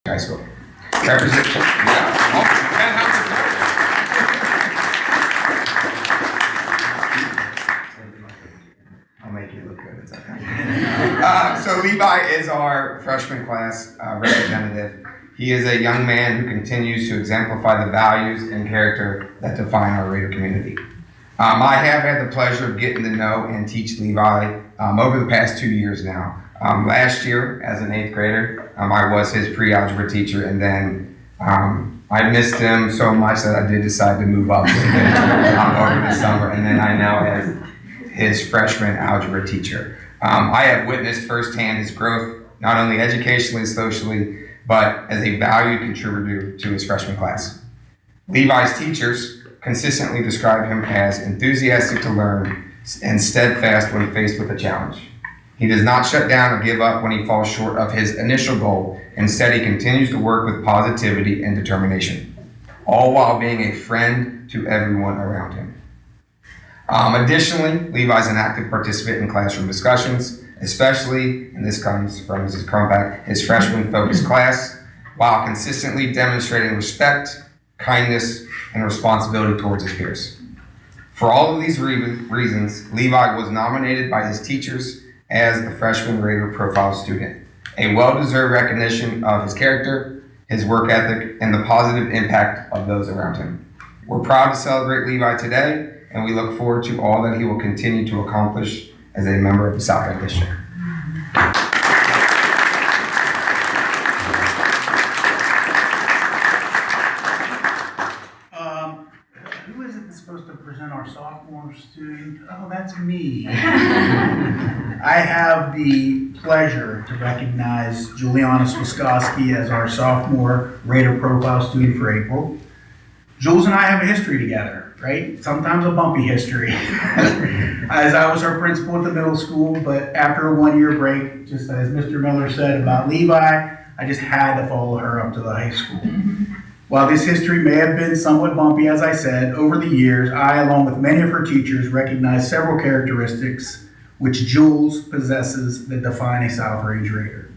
High School. I'll make you look good. It's okay. So Levi is our freshman class representative. He is a young man who continues to exemplify the values and character that define our Raider community. I have had the pleasure of getting to know and teach Levi over the past 2 years now. Last year, as an 8th grader, I was his pre-algebra teacher, and then I missed him so much that I did decide to move up with him over the summer, and then I now as his freshman algebra teacher. I have witnessed firsthand his growth, not only educationally and socially, but as a valued contributor to his freshman class. Levi's teachers consistently describe him as enthusiastic to learn and steadfast when faced with a challenge. He does not shut down or give up when he falls short of his initial goal. Instead, he continues to work with positivity and determination, all while being a friend to everyone around him. Additionally, Levi is an active participant in classroom discussions, especially, and this comes from Mrs. Crumpack, his freshman focused class, while consistently demonstrating respect, kindness, and responsibility towards his peers. For all of these reasons, Levi was nominated by his teachers as the freshman Raider Profile student, a well-deserved recognition of his character, his work ethic, and the positive impact of those around him. We're proud to celebrate Levi today, and we look forward to all that he will continue to accomplish as a member of the South End District. Who is it that's supposed to present our sophomore student? Oh, that's me. I have the pleasure to recognize Juliana Swiskowski as our sophomore Raider Profile student for April. Jules and I have a history together, right? Sometimes a bumpy history. As I was her principal at the middle school, but after a 1-year break, just as Mr. Miller said about Levi, I just had to follow her up to the high school. While this history may have been somewhat bumpy, as I said, over the years, I, along with many of her teachers, recognize several characteristics which Jules possesses that define a South Range Raider.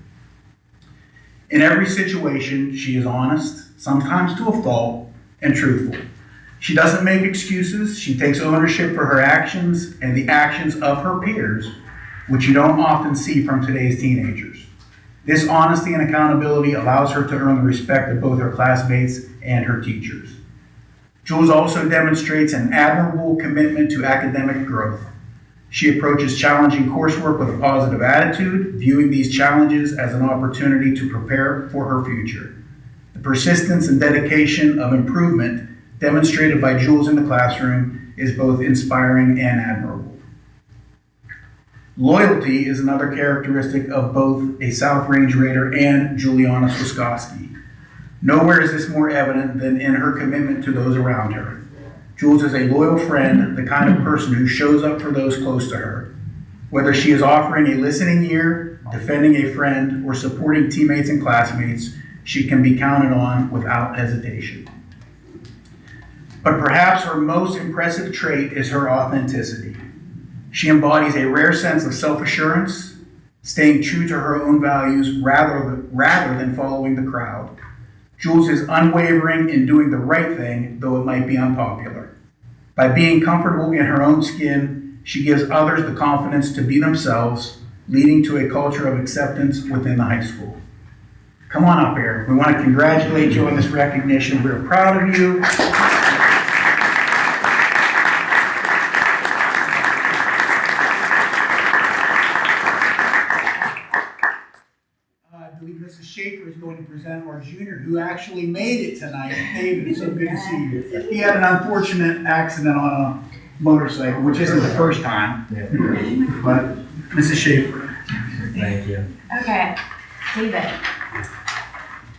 In every situation, she is honest, sometimes to a fault, and truthful. She doesn't make excuses. She takes ownership for her actions and the actions of her peers, which you don't often see from today's teenagers. This honesty and accountability allows her to earn the respect of both her classmates and her teachers. Jules also demonstrates an admirable commitment to academic growth. She approaches challenging coursework with a positive attitude, viewing these challenges as an opportunity to prepare for her future. The persistence and dedication of improvement demonstrated by Jules in the classroom is both inspiring and admirable. Loyalty is another characteristic of both a South Range Raider and Juliana Swiskowski. Nowhere is this more evident than in her commitment to those around her. Jules is a loyal friend, the kind of person who shows up for those close to her. Whether she is offering a listening ear, defending a friend, or supporting teammates and classmates, she can be counted on without hesitation. But perhaps her most impressive trait is her authenticity. She embodies a rare sense of self-assurance, staying true to her own values rather than following the crowd. Jules is unwavering in doing the right thing, though it might be unpopular. By being comfortable in her own skin, she gives others the confidence to be themselves, leading to a culture of acceptance within the high school. Come on up here. We want to congratulate you on this recognition. We're proud of you. I believe Mrs. Schaefer is going to present our junior who actually made it tonight. David, it's so good to see you. He had an unfortunate accident on a motorcycle, which isn't the first time. But Mrs. Schaefer. Thank you. Okay, David.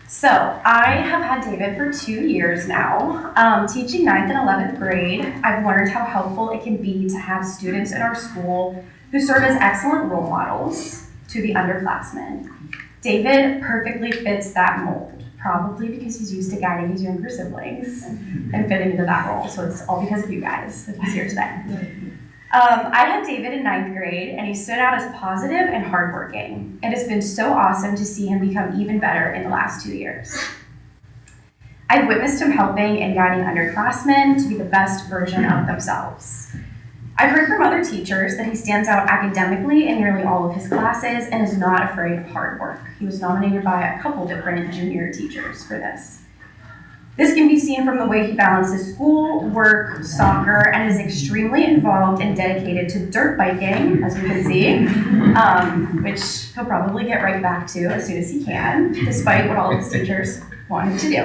So I have had David for 2 years now. Teaching 9th and 11th grade, I've learned how helpful it can be to have students in our school who serve as excellent role models to the underclassmen. David perfectly fits that mold, probably because he's used to guiding his younger siblings and fitting into that role. So it's all because of you guys that he's here today. I had David in 9th grade, and he stood out as positive and hardworking. It has been so awesome to see him become even better in the last 2 years. I've witnessed him helping and guiding underclassmen to be the best version of themselves. I've heard from other teachers that he stands out academically in nearly all of his classes and is not afraid of hard work. He was nominated by a couple different junior teachers for this. This can be seen from the way he balances school, work, soccer, and is extremely involved and dedicated to dirt biking, as we can see, which he'll probably get right back to as soon as he can, despite what all his teachers want him to do.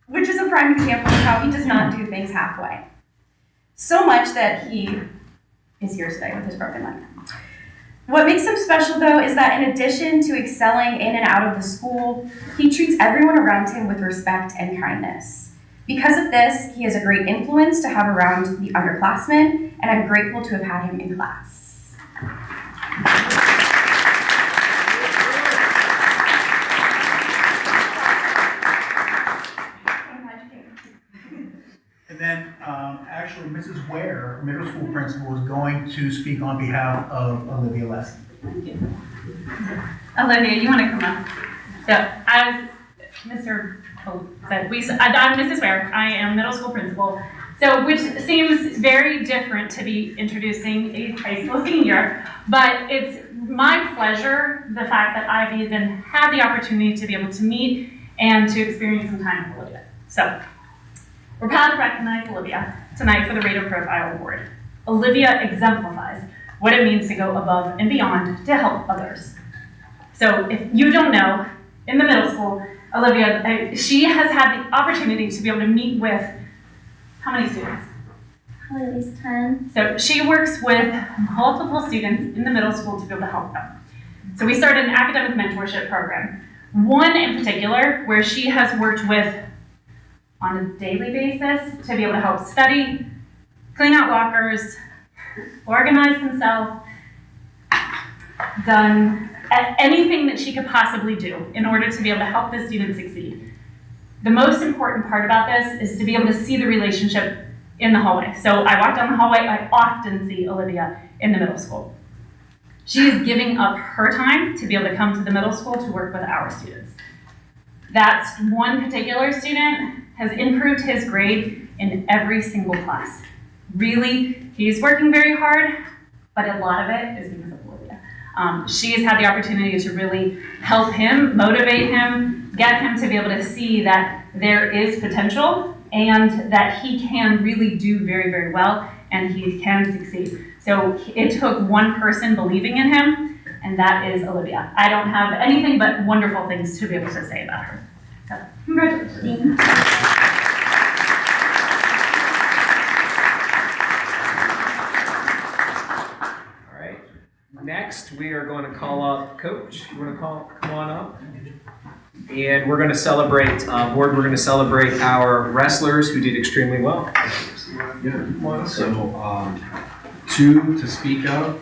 Which is a prime example of how he does not do things halfway. So much that he is here today with his broken leg. What makes him special, though, is that in addition to excelling in and out of the school, he treats everyone around him with respect and kindness. Because of this, he is a great influence to have around the underclassmen, and I'm grateful to have had him in class. And then, actually, Mrs. Ware, middle school principal, is going to speak on behalf of Olivia Leslie. Thank you. Olivia, you want to come up? So, as Mr. Pope said, I'm Mrs. Ware. I am middle school principal. So, which seems very different to be introducing a high school senior, but it's my pleasure, the fact that I've even had the opportunity to be able to meet and to experience some time with Olivia. So, we're proud to recognize Olivia tonight for the Radio Profile Award. Olivia exemplifies what it means to go above and beyond to help others. So if you don't know, in the middle school, Olivia, she has had the opportunity to be able to meet with how many students? Probably at least 10. So she works with multiple students in the middle school to be able to help them. So we started an academic mentorship program. One in particular where she has worked with on a daily basis to be able to help study, clean out lockers, organize themselves, done anything that she could possibly do in order to be able to help the student succeed. The most important part about this is to be able to see the relationship in the hallway. So I walk down the hallway, I often see Olivia in the middle school. She is giving up her time to be able to come to the middle school to work with our students. That's one particular student has improved his grade in every single class. Really, he's working very hard, but a lot of it is because of Olivia. She has had the opportunity to really help him, motivate him, get him to be able to see that there is potential and that he can really do very, very well and he can succeed. So it took one person believing in him, and that is Olivia. I don't have anything but wonderful things to be able to say about her. So, congratulations. All right. Next, we are going to call up Coach. You want to come on up? And we're going to celebrate, board, we're going to celebrate our wrestlers who did extremely well. Yeah. So, two to speak of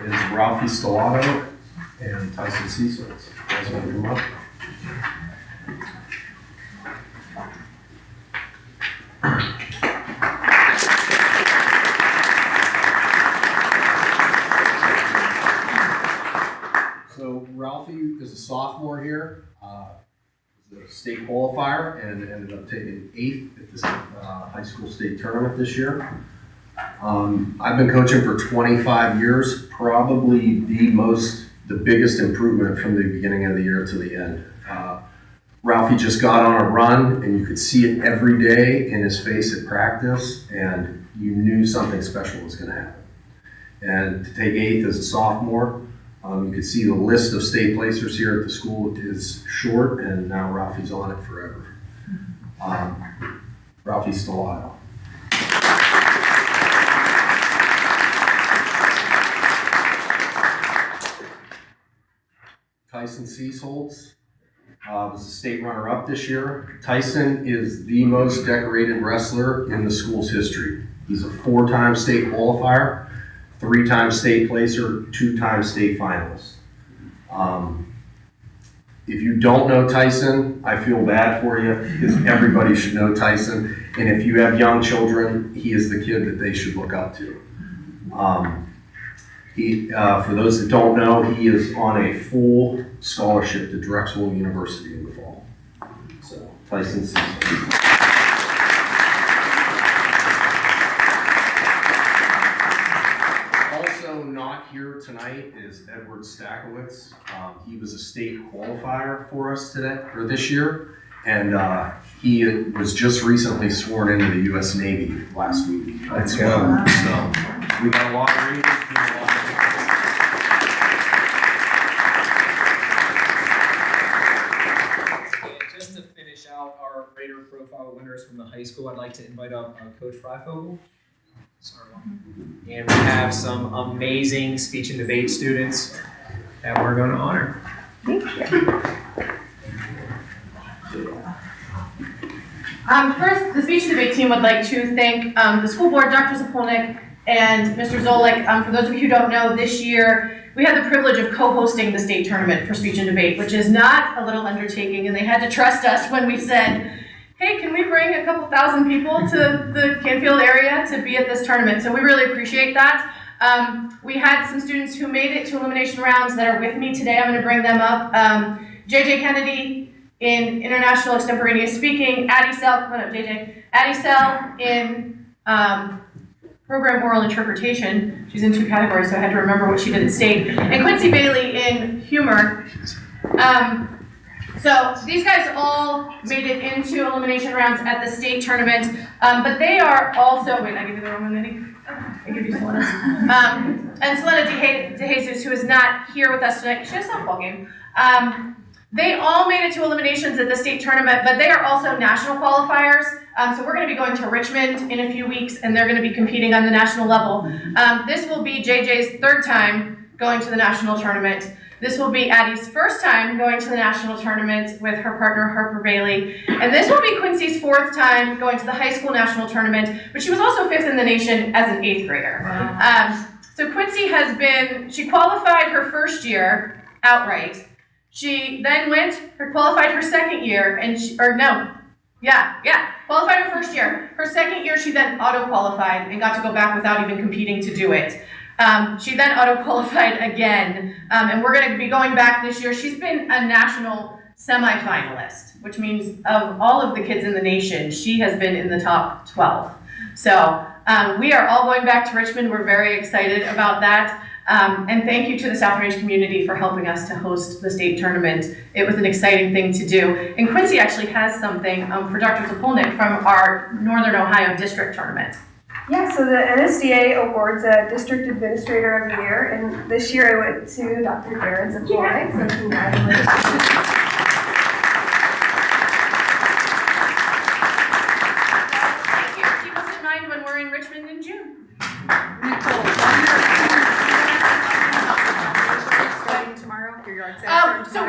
is Ralphie Stellato and Tyson Cecil. You guys want to come up? So Ralphie is a sophomore here. Was a state qualifier and ended up taking 8th at this high school state tournament this year. I've been coaching for 25 years, probably the biggest improvement from the beginning of the year to the end. Ralphie just got on a run and you could see it every day in his face at practice and you knew something special was going to happen. And to take 8th as a sophomore, you can see the list of state placers here at the school is short, and now Ralphie's on it forever. Ralphie Stellato. Tyson Seesholtz was a state runner-up this year. Tyson is the most decorated wrestler in the school's history. He's a 4-time state qualifier, 3-time state placer, 2-time state finalist. If you don't know Tyson, I feel bad for you because everybody should know Tyson. And if you have young children, he is the kid that they should look up to. For those that don't know, he is on a full scholarship to Drexel University in the fall. So, Tyson Cecil. Also not here tonight is Edward Stakowitz. He was a state qualifier for us this year, and he was just recently sworn into the U.S. Navy last week. Let's So we got a lot of readers. And just to finish out our Raider profile winners from the high school, I'd like to invite up Coach Freifogel. Sorry. And we have some amazing speech and debate students that we're going to honor. First, the speech and debate team would like to thank the school board, Dr. Zapolnik, and Mr. Zolik. For those of you who don't know, this year we had the privilege of co-hosting the state tournament for speech and debate, which is not a little undertaking, and they had to trust us when we said, hey, can we bring a couple thousand people to the Canfield area to be at this tournament? So we really appreciate that. We had some students who made it to elimination rounds that are with me today. I'm going to bring them up. JJ Kennedy in international extemporaneous speaking, Addie Sell in program oral interpretation. She's in 2 categories, so I had to remember what she did at state. And Quincy Bailey in humor. So these guys all made it into elimination rounds at the state tournament, but they are also, wait, I give you the wrong one, Minnie? I give you Selena. And Selena DeJesus, who is not here with us tonight, she has a softball game. They all made it to eliminations at the state tournament, but they are also national qualifiers. So we're going to be going to Richmond in a few weeks, and they're going to be competing on the national level. This will be JJ's 3rd time going to the national tournament. This will be Addie's first time going to the national tournament with her partner Harper Bailey. And this will be Quincy's 4th time going to the high school national tournament, but she was also 5th in the nation as an 8th grader. Wow. So Quincy she qualified her first year outright. She then qualified her second year, qualified her first year. Her second year, she then auto-qualified and got to go back without even competing to do it. She then auto-qualified again, and we're going to be going back this year. She's been a national semifinalist, which means of all of the kids in the nation, she has been in the top 12. So we are all going back to Richmond. We're very excited about that. And thank you to the South Range community for helping us to host the state tournament. It was an exciting thing to do. And Quincy actually has something for Dr. Zapolnik from our Northern Ohio district tournament. Yeah, so the NSDA awards a District Administrator of the Year, and this year I went to Dr. Darren Zapolnik, so congratulations. Thank you. Keep us in mind when we're in Richmond in June. So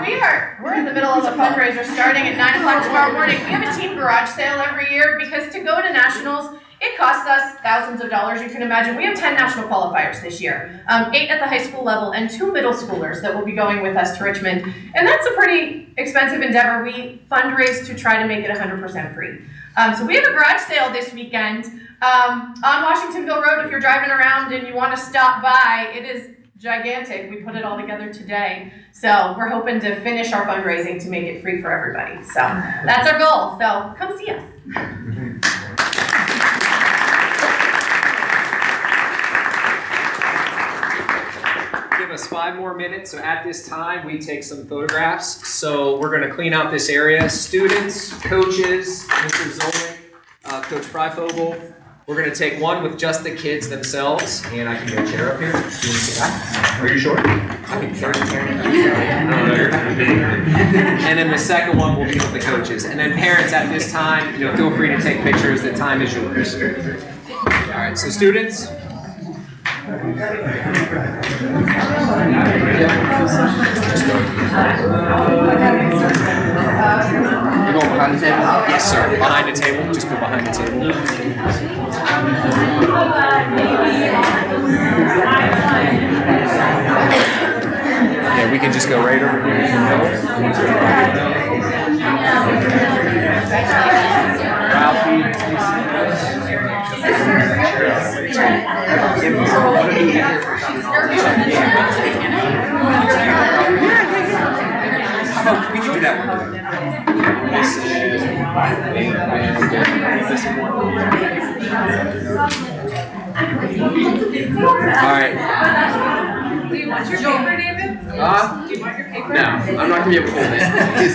we're in the middle of a fundraiser starting at 9 o'clock tomorrow morning. We have a team garage sale every year because to go to nationals, it costs us thousands of dollars, you can imagine. We have 10 national qualifiers this year, 8 at the high school level and 2 middle schoolers that will be going with us to Richmond. And that's a pretty expensive endeavor. We fundraise to try to make it 100% free. So we have a garage sale this weekend on Washingtonville Road. If you're driving around and you want to stop by, it is gigantic. We put it all together today. So we're hoping to finish our fundraising to make it free for everybody. So that's our goal. So come see us. Give us 5 more minutes. So at this time, we take some photographs. So we're going to clean out this area. Students, coaches, Mr. Zolik, Coach Freifogel. We're going to take one with just the kids themselves. And I can get a chair up here. Do you want to sit back? Are you sure? I can carry the chair. And then the second one will be with the coaches. And then parents at this time, feel free to take pictures. The time is yours. All right, so students. You go behind the table? Yes, sir. Behind the table. Just go behind the table. Yeah, we can just go right over here. Ralphie, please. Alright. Do you want your paper, David? No, I'm not gonna be able to hold it.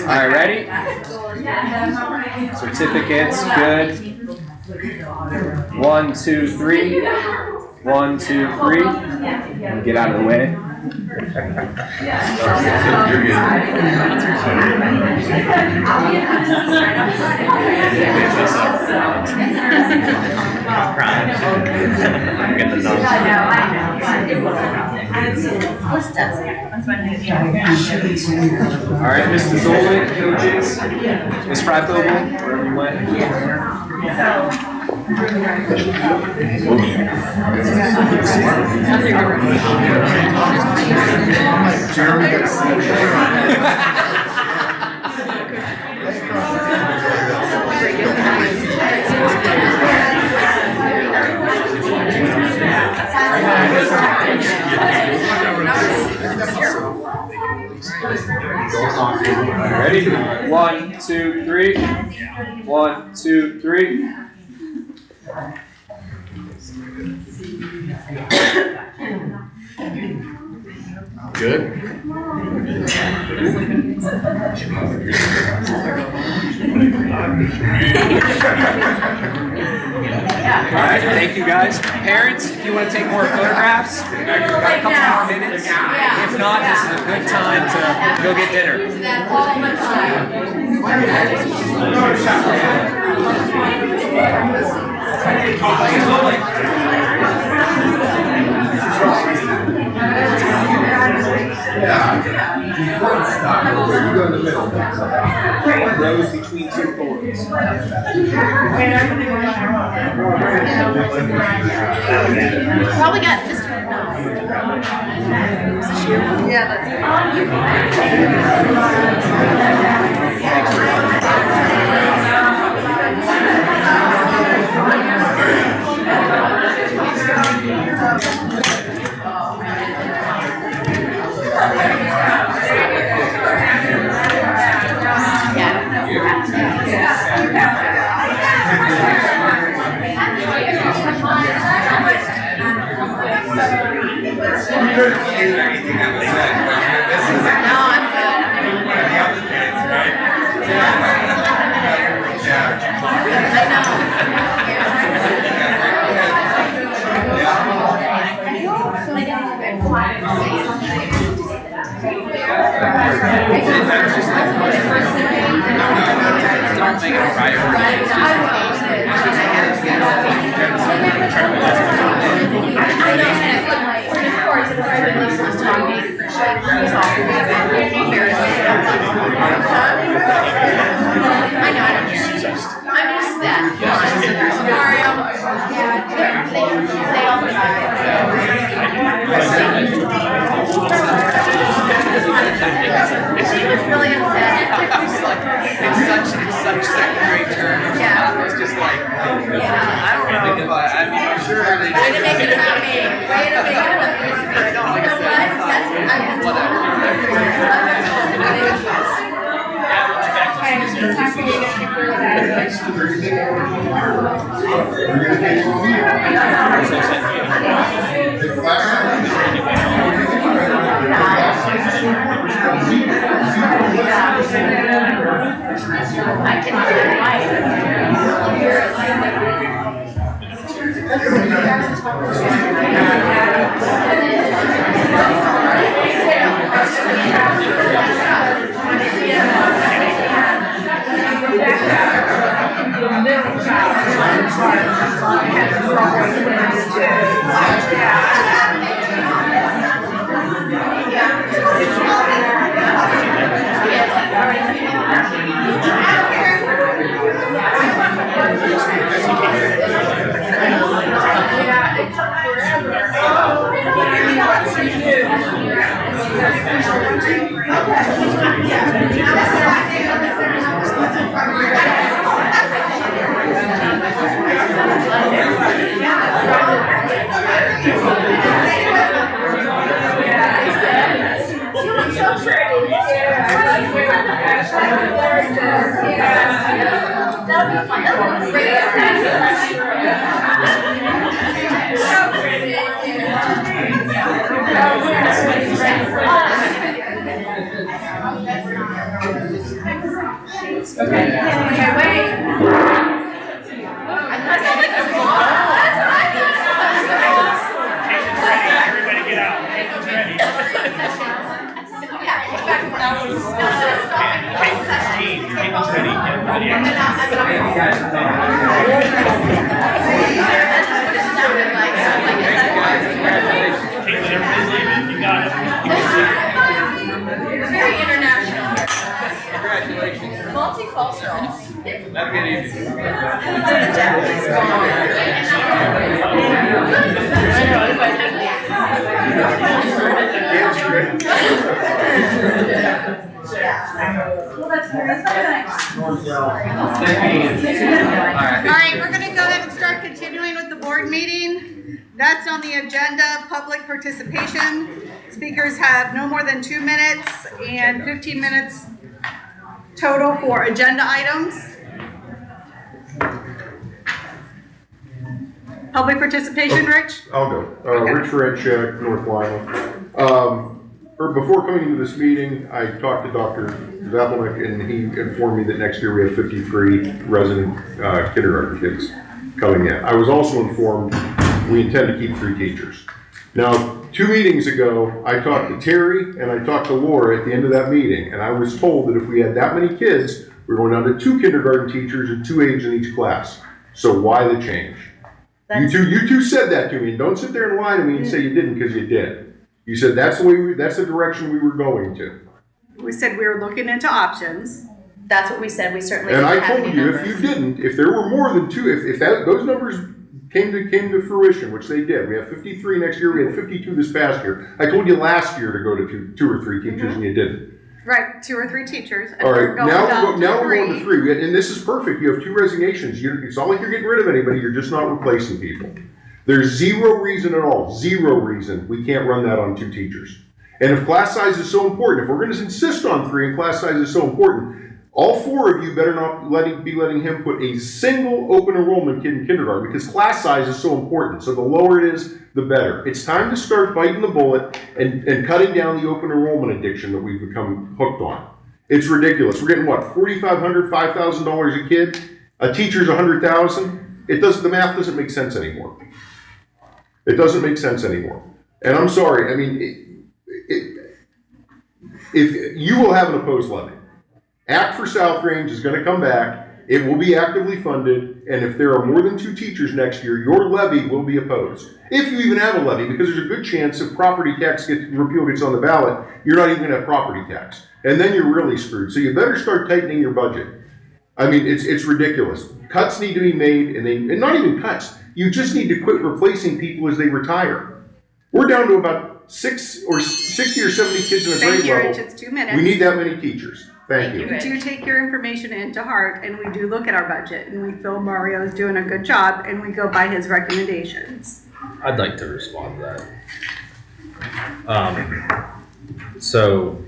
Alright, ready? Certificates, good. 1, 2, 3. 1, 2, 3. Get out of the way. Alright, Mr. Zolik, coaches. Ms. Fryfogle, wherever you went. Ready? 1, 2, 3. 1, 2, 3. Good. Alright, thank you guys. Parents, if you want to take more photographs, we've got a couple more minutes. If not, this is a good time to go get dinner. All the Rose between two thorns. Probably got this. Yeah, Anything that was said, but this is No, I'm good. the other kids, right? Don't make it a priority. It's such second grade term. Yeah. It's just like, I don't know, but I mean, I'm sure they. Way to make it about me. Way to make it about me. I know, like I can So pretty. Okay, wait. Everybody get out. Caitlin, everybody's leaving. You got it. Very international. Congratulations. Multicultural. That'll get easy. All right, we're gonna go ahead and start continuing with the board meeting. That's on the agenda, public participation. Speakers have no more than 2 minutes and 15 minutes total for agenda items. Public participation, Rich? I'll go. Rich Redcheck, North Lima. Before coming into this meeting, I talked to Dr. Zappelnick, and he informed me that next year we have 53 resident kindergarten kids coming in. I was also informed we intend to keep 3 teachers. Now, 2 meetings ago, I talked to Terry and I talked to Laura at the end of that meeting, and I was told that if we had that many kids, we're going down to 2 kindergarten teachers and 2 aides in each class. So why the change? You two said that to me. Don't sit there and lie to me and say you didn't, because you did. You said that's the direction we were going to. We said we were looking into options. That's what we said, we certainly And didn't I have told any you, numbers. if you didn't, if there were more than 2, if those numbers came to fruition, which they did, we have 53 next year, we had 52 this past year. I told you last year to go to 2 or 3 teachers, and you didn't. Right, 2 or 3 teachers. And All we're right, going now down we're going to 3, and this is perfect. You have 2 resignations. It's not like you're getting rid of anybody. You're just not replacing people. There's zero reason at all, zero reason we can't run that on 2 teachers. And if class size is so important, if we're going to insist on 3 and class size is so important, all 4 of you better not be letting him put a single open enrollment kid in kindergarten, because class size is so important. So the lower it is, the better. It's time to start biting the bullet and cutting down the open enrollment addiction that we've become hooked on. It's ridiculous. We're getting what, $4,500, $5,000 a kid? A teacher's $100,000. The math doesn't make sense anymore. It doesn't make sense anymore. And I'm sorry. I mean, if you will have an opposed levy. Act for South Range is going to come back. It will be actively funded, and if there are more than 2 teachers next year, your levy will be opposed. If you even have a levy, because there's a good chance if property tax repeal gets on the ballot, you're not even going to have property tax. And then you're really screwed. So you better start tightening your budget. I mean, it's ridiculous. Cuts need to be made, and not even cuts. You just need to quit replacing people as they retire. We're down to about 60 or 70 kids in a grade Thank you, level. Rich, it's 2 minutes. We need that many teachers. Thank you. We do take your information into heart, and we do look at our budget, and we feel Mario is doing a good job, and we go by his recommendations. I'd like to respond to that. So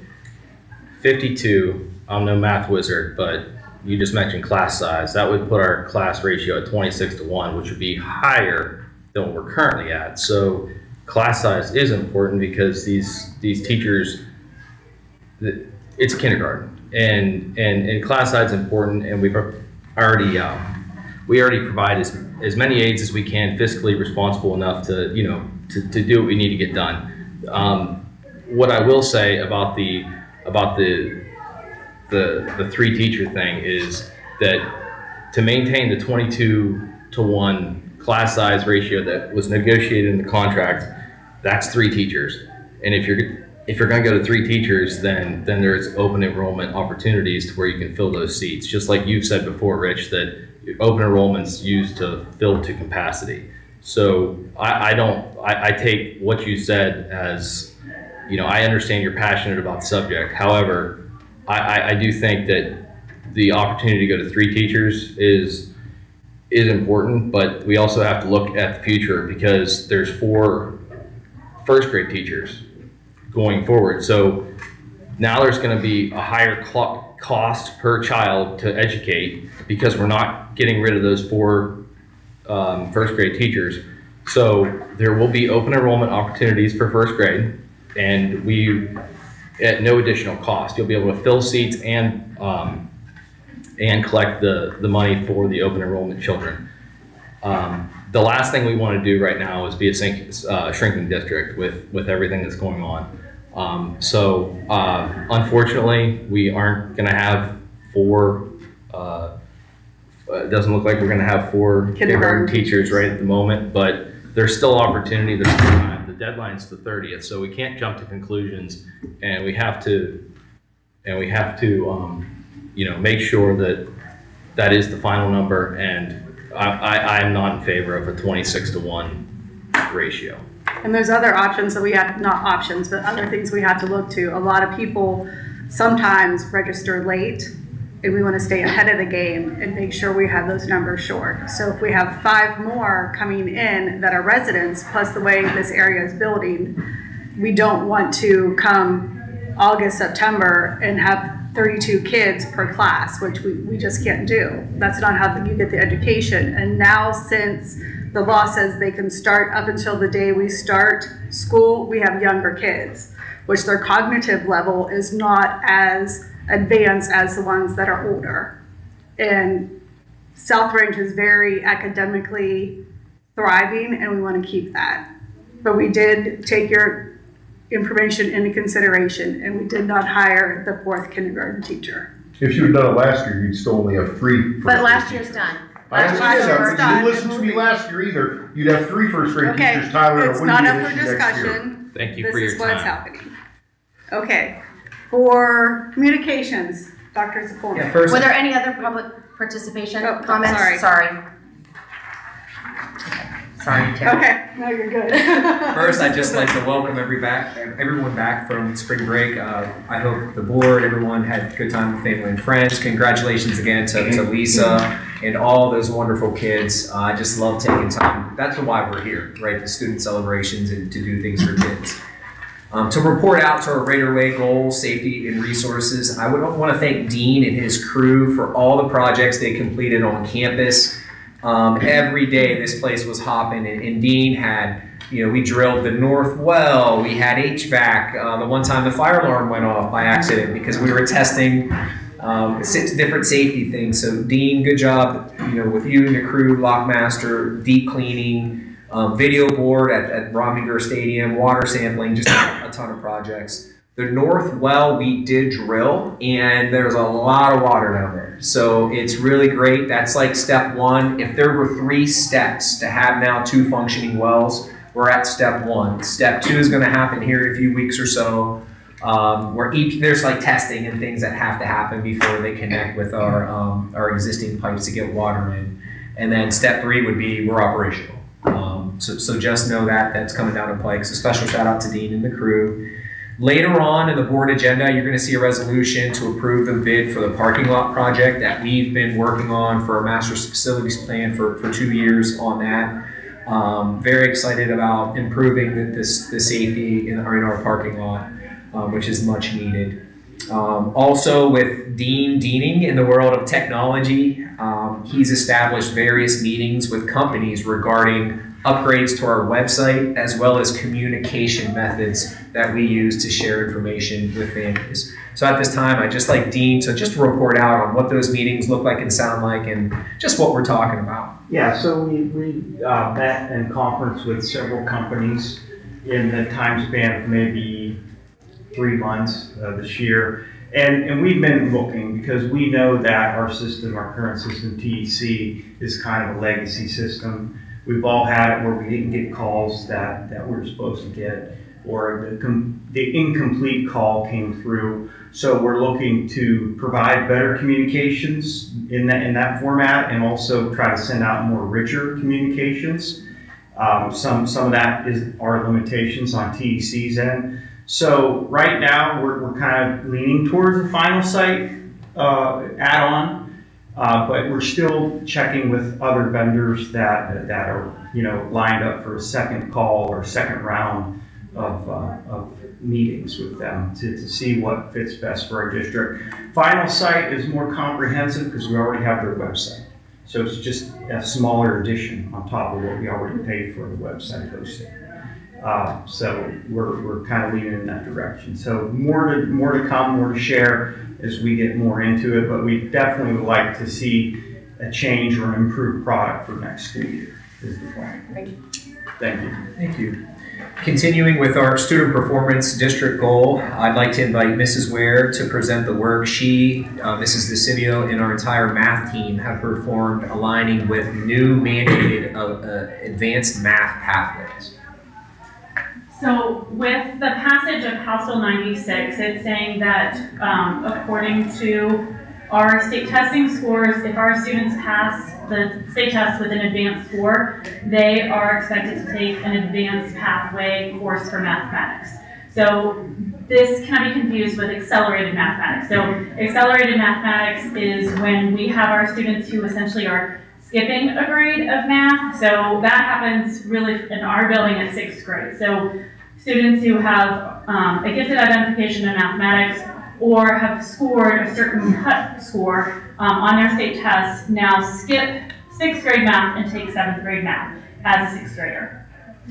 52, I'm no math wizard, but you just mentioned class size. That would put our class ratio at 26-1, which would be higher than what we're currently at. So class size is important because these teachers, it's kindergarten. And class size is important, and we already provide as many aides as we can, fiscally responsible enough to do what we need to get done. What I will say about the 3 teacher thing is that to maintain the 22-1 class size ratio that was negotiated in the contract, that's 3 teachers. And if you're going to go to 3 teachers, then there's open enrollment opportunities to where you can fill those seats. Just like you've said before, Rich, that open enrollment's used to fill to capacity. So I take what you said as, I understand you're passionate about the subject. However, I do think that the opportunity to go to 3 teachers is important, but we also have to look at the future because there's 4 first grade teachers going forward. So Now there's going to be a higher cost per child to educate because we're not getting rid of those 4 first grade teachers. So there will be open enrollment opportunities for first grade, and at no additional cost, you'll be able to fill seats and collect the money for the open enrollment children. The last thing we want to do right now is be a shrinking district with everything that's going on. Unfortunately, we aren't going to have 4. It doesn't look like we're going to have 4 kindergarten teachers right at the moment, but there's still opportunity. There's still time. The deadline's the 30th, so we can't jump to conclusions, and we have to make sure that is the final number. And I'm not in favor of a 26-to-1 ratio. And there's other options that we have, not options, but other things we have to look to. A lot of people sometimes register late, and we want to stay ahead of the game and make sure we have those numbers short. So if we have 5 more coming in that are residents, plus the way this area is building, we don't want to come August, September and have 32 kids per class, which we just can't do. That's not how you get the education. And now, since the law says they can start up until the day we start school, we have younger kids, which their cognitive level is not as advanced as the ones that are older. And South Range is very academically thriving, and we want to keep that. But we did take your information into consideration, and we did not hire the 4th kindergarten teacher. If you had done it last year, you'd still only have 3. But last year's done. I understand that, but you done. didn't listen to me last year either. You'd have 3 first grade Okay, teachers, Tyler, it's and not Wendy up for next year. discussion. Thank you for This your is what's time. happening. Okay, for communications, Dr. Zappone. Yeah, first, Were there any other public participation Oh, comments? sorry. Sorry, Tara. Okay, no, you're good. First, I'd just like to welcome everyone back from spring break. I hope the board, everyone had a good time with family and friends. Congratulations again to Lisa and all those wonderful kids. I just love taking time. That's why we're here, right? The student celebrations and to do things for kids. To report out to our Raider Way goals, safety, and resources, I would want to thank Dean and his crew for all the projects they completed on campus. Every day this place was hopping, and Dean had, we drilled the north well, we had HVAC, the one time the fire alarm went off by accident because we were testing 6 different safety things. So Dean, good job, with you and the crew, Lockmaster, deep cleaning, video board at Romney Stadium, water sampling, just a ton of projects. The north well we did drill, and there's a lot of water down there. So it's really great. That's like step 1. If there were 3 steps to have now 2 functioning wells, we're at step 1. Step 2 is going to happen here in a few weeks or so. Where there's like testing and things that have to happen before they connect with our existing pipes to get water in. And then step 3 would be we're operational. So just know that's coming down the pike. So special shout out to Dean and the crew. Later on in the board agenda, you're going to see a resolution to approve the bid for the parking lot project that we've been working on for a master facilities plan for 2 years on that. Very excited about improving the safety in our parking lot, which is much needed. Also with Dean Deaning in the world of technology, he's established various meetings with companies regarding upgrades to our website, as well as communication methods that we use to share information with families. So at this time, I'd just like Dean to just report out on what those meetings look like and sound like, and just what we're talking about. Yeah, so we met and conferenced with several companies in the time span of maybe 3 months this year. And we've been looking because we know that our current system, TEC, is kind of a legacy system. We've all had it where we didn't get calls that we were supposed to get, or the incomplete call came through. So we're looking to provide better communications in that format, and also try to send out more richer communications. Some of that is our limitations on TEC's end. So right now we're kind of leaning towards the final site add-on. But we're still checking with other vendors that are lined up for a second call or second round of meetings with them to see what fits best for our district. Final Site is more comprehensive because we already have their website. So it's just a smaller addition on top of what we already paid for the website hosting. So we're kind of leaning in that direction. So more to come, more to share as we get more into it, but we definitely would like to see a change or an improved product for next school year is the plan. Thank you. Thank you. Thank you. Continuing with our student performance district goal, I'd like to invite Mrs. Ware to present the work she, Mrs. DeCivio, and our entire math team have performed aligning with new mandated advanced math pathways. So with the passage of House Bill 96, it's saying that according to our state testing scores, if our students pass the state test with an advanced score, they are expected to take an advanced pathway course for mathematics. So this cannot be confused with accelerated mathematics. So accelerated mathematics is when we have our students who essentially are skipping a grade of math. So that happens really in our building at 6th grade. So students who have a gifted identification in mathematics or have scored a certain cut score on their state test now skip 6th grade math and take 7th grade math as a 6th grader.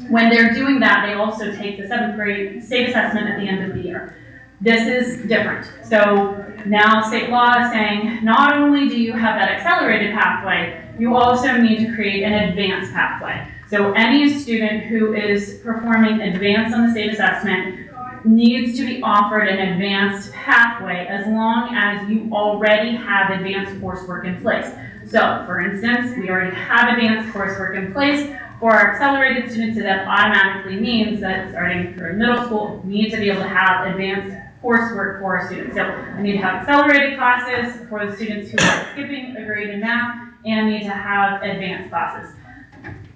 When they're doing that, they also take the 7th grade state assessment at the end of the year. This is different. So now state law is saying not only do you have that accelerated pathway, you also need to create an advanced pathway. So any student who is performing advanced on the state assessment needs to be offered an advanced pathway as long as you already have advanced coursework in place. So, for instance, we already have advanced coursework in place for our accelerated students, so that automatically means that starting for middle school, we need to be able to have advanced coursework for our students. So, I need to have accelerated classes for the students who are skipping a grade in math, and need to have advanced classes.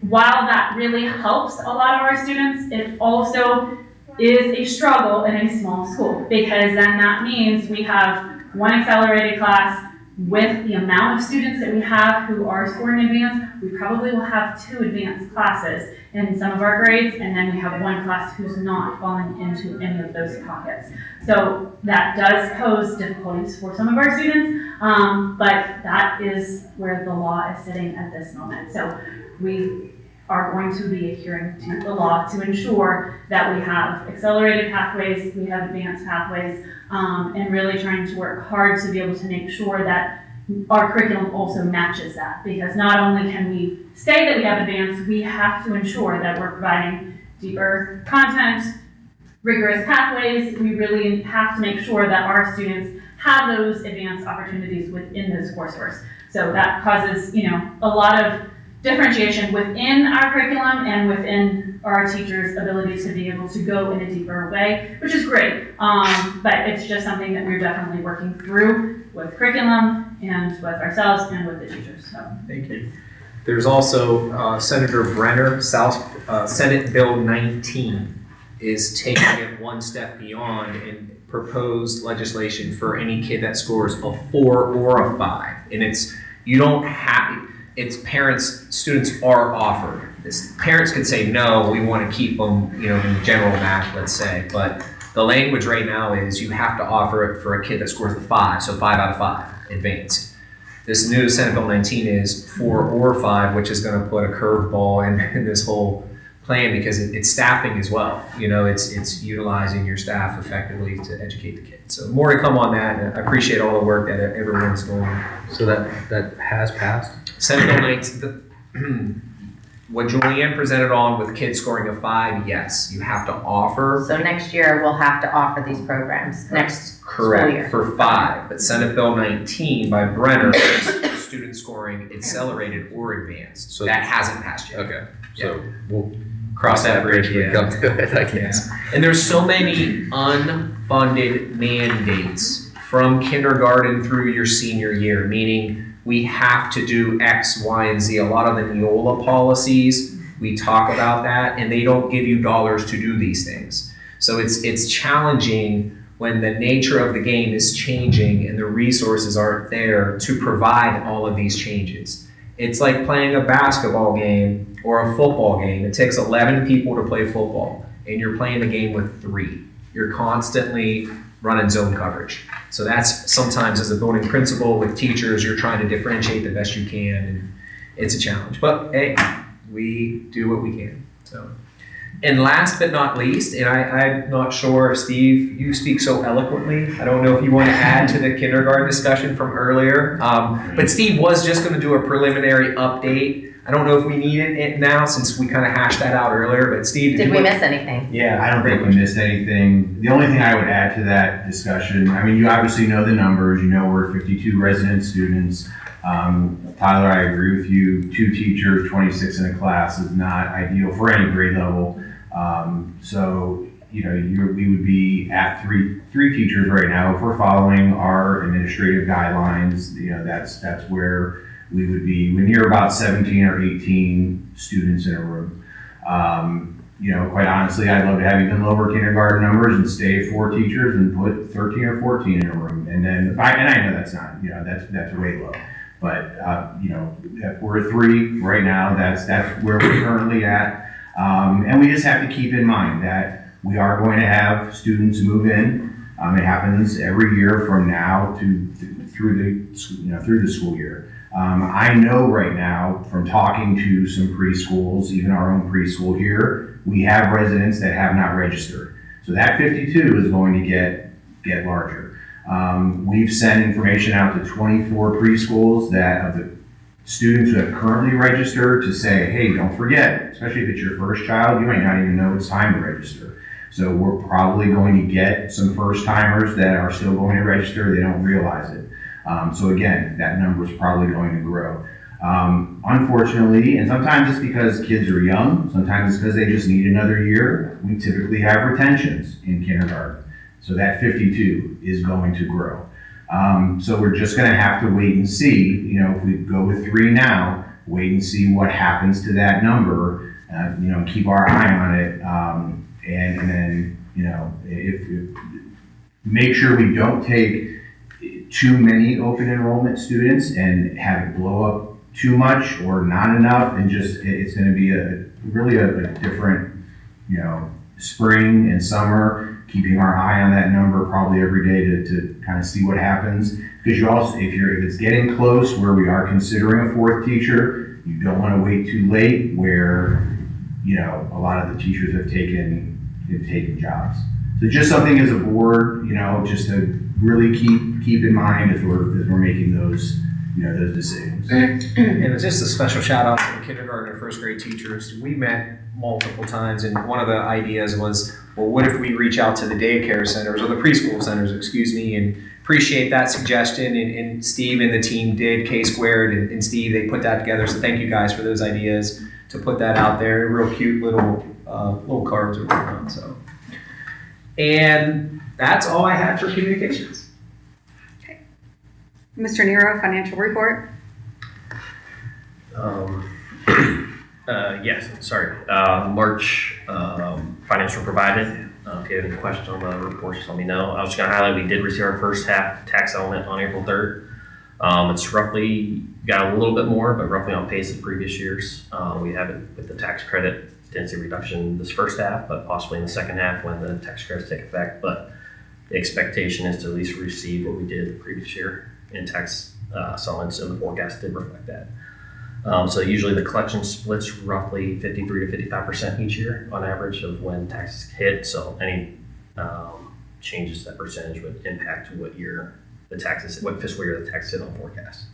While that really helps a lot of our students, it also is a struggle in a small school, because then that means we have one accelerated class with the amount of students that we have who are scoring advanced. We probably will have 2 advanced classes in some of our grades, and then we have one class who's not falling into any of those pockets. So that does pose difficulties for some of our students, but that is where the law is sitting at this moment. So we are going to be adhering to the law to ensure that we have accelerated pathways, we have advanced pathways, and really trying to work hard to be able to make sure that our curriculum also matches that. Because not only can we say that we have advanced, we have to ensure that we're providing deeper content, rigorous pathways. We really have to make sure that our students have those advanced opportunities within those courseworks. So that causes, a lot of differentiation within our curriculum and within our teachers' ability to be able to go in a deeper way, which is great. But it's just something that we're definitely working through with curriculum and with ourselves and with the teachers. So. Thank you. There's also Senator Brenner, Senate Bill 19 is taking it one step beyond and proposed legislation for any kid that scores a 4 or a 5. And it's parents, students are offered. Parents could say, no, we want to keep them, in general math, let's say. But the language right now is you have to offer it for a kid that scores a 5, so 5 out of 5, advanced. This new Senate Bill 19 is 4 or 5, which is going to put a curveball in this whole plan because it's staffing as well. It's utilizing your staff effectively to educate the kids. So more to come on that, and I appreciate all the work that everyone's doing. So that has passed? Senate Bill 19, what Julianne presented on with kids scoring a 5, yes, you have to offer. So next year, we'll have to offer these programs, next school year. Correct, for 5. But Senate Bill 19 by Brenner is student scoring accelerated or advanced. So that hasn't passed yet. Okay, so we'll cross that bridge when we come to it, I guess. And there's so many unfunded mandates from kindergarten through your senior year, meaning we have to do X, Y, and Z. A lot of the Neola policies, we talk about that, and they don't give you dollars to do these things. So it's challenging when the nature of the game is changing and the resources aren't there to provide all of these changes. It's like playing a basketball game or a football game. It takes 11 people to play football, and you're playing the game with 3. you're constantly running zone coverage. So that's sometimes as a building principal with teachers, you're trying to differentiate the best you can, and it's a challenge. But hey, we do what we can. So, and last but not least, and I'm not sure if Steve, you speak so eloquently. I don't know if you want to add to the kindergarten discussion from earlier. But Steve was just going to do a preliminary update. I don't know if we need it now since we kind of hashed that out earlier. But Steve, Did we miss anything? Yeah, I don't think we missed anything. The only thing I would add to that discussion, I mean, you obviously know the numbers. You know we're 52 resident students. Tyler, I agree with you. 2 teachers, 26 in a class is not ideal for any grade level. So, you know, we would be at three teachers right now. If we're following our administrative guidelines, you know, that's where we would be when you're about 17 or 18 students in a room. You know, quite honestly, I'd love to have even lower kindergarten numbers and stay 4 teachers and put 13 or 14 in a room. And then, I know that's not, you know, that's way low. But, you know, if we're at 3 right now, that's where we're currently at. And we just have to keep in mind that we are going to have students move in. It happens every year from now to through the school year. I know right now from talking to some preschools, even our own preschool here, we have residents that have not registered. So that 52 is going to get larger. We've sent information out to 24 preschools that of the students who have currently registered to say, hey, don't forget, especially if it's your first child, you might not even know it's time to register. So we're probably going to get some first timers that are still going to register, they don't realize it. So again, that number is probably going to grow. Unfortunately, and sometimes it's because kids are young, sometimes it's because they just need another year, we typically have retentions in kindergarten. So that 52 is going to grow. So we're just going to have to wait and see, you know, if we go with 3 now, wait and see what happens to that number, you know, keep our eye on it. And then, you know, if make sure we don't take too many open enrollment students and have it blow up too much or not enough, and just, it's going to be really a different, you know, spring and summer, keeping our eye on that number probably every day to kind of see what happens. Because you also, if it's getting close where we are considering a 4th teacher, you don't want to wait too late where, you know, a lot of the teachers have taken jobs. So just something as a board, you know, just to really keep in mind as we're making those, you know, those decisions. And it's just a special shout out to the kindergarten and 1st grade teachers. We met multiple times, and one of the ideas was, well, what if we reach out to the daycare centers or the preschool centers, and appreciate that suggestion. And Steve and the team did, K-Squared and Steve, they put that together. So thank you guys for those ideas to put that out there. Real cute little cards are going on. So, and that's all I had for communications. Mr. Nero, financial report. Yes, sorry. March financial provided. If you have any questions on the report, just let me know. I was just going to highlight we did receive our first half tax settlement on April 3rd. It's roughly got a little bit more, but roughly on pace of previous years. We have it with the tax credit. Didn't see a reduction this first half, but possibly in the second half when the tax credits take effect. But the expectation is to at least receive what we did the previous year in tax settlements, and the forecast did reflect that. So usually the collection splits roughly 53 to 55% each year on average of when taxes hit. So any changes to that percentage would impact what fiscal year the tax hit on forecast.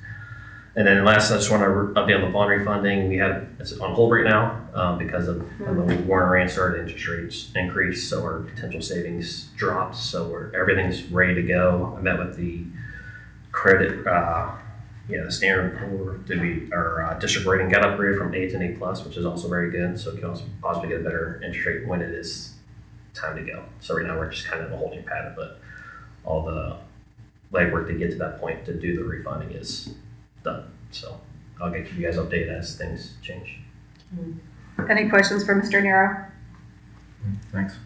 And then last, I just want to update on the bond refunding. It's on hold right now because of the war in Iran started, interest rates increased, so our potential savings dropped. So everything's ready to go. I met with the credit, the Standard & Poor's our district rating got upgraded from A to an A+, which is also very good. So it can also possibly get a better interest rate when it is time to go. So right now we're just kind of in a holding pattern, but all the legwork to get to that point to do the refunding is done. So I'll keep you guys updated as things change. Any questions for Mr. Nero? Thanks.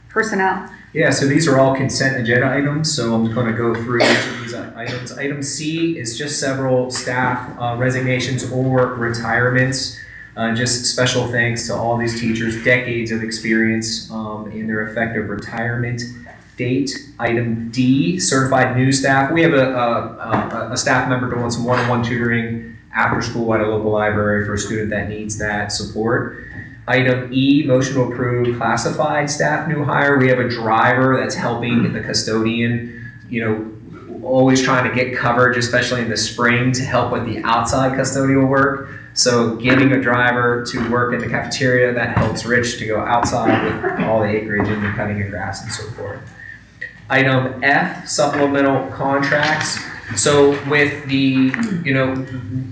Personnel. Yeah, so these are all consent agenda items, so I'm just going to go through each of these items. Item C is just several staff resignations or retirements. Just special thanks to all these teachers, decades of experience in their effective retirement date. Item D, certified new staff. We have a staff member doing some one-on-one tutoring after school at a local library for a student that needs that support. Item E, motion to approve classified staff new hire. We have a driver that's helping the custodian, always trying to get coverage, especially in the spring, to help with the outside custodial work. So getting a driver to work in the cafeteria, that helps Rich to go outside with all the acreage and the cutting of grass and so forth. Item F, supplemental contracts. So with the,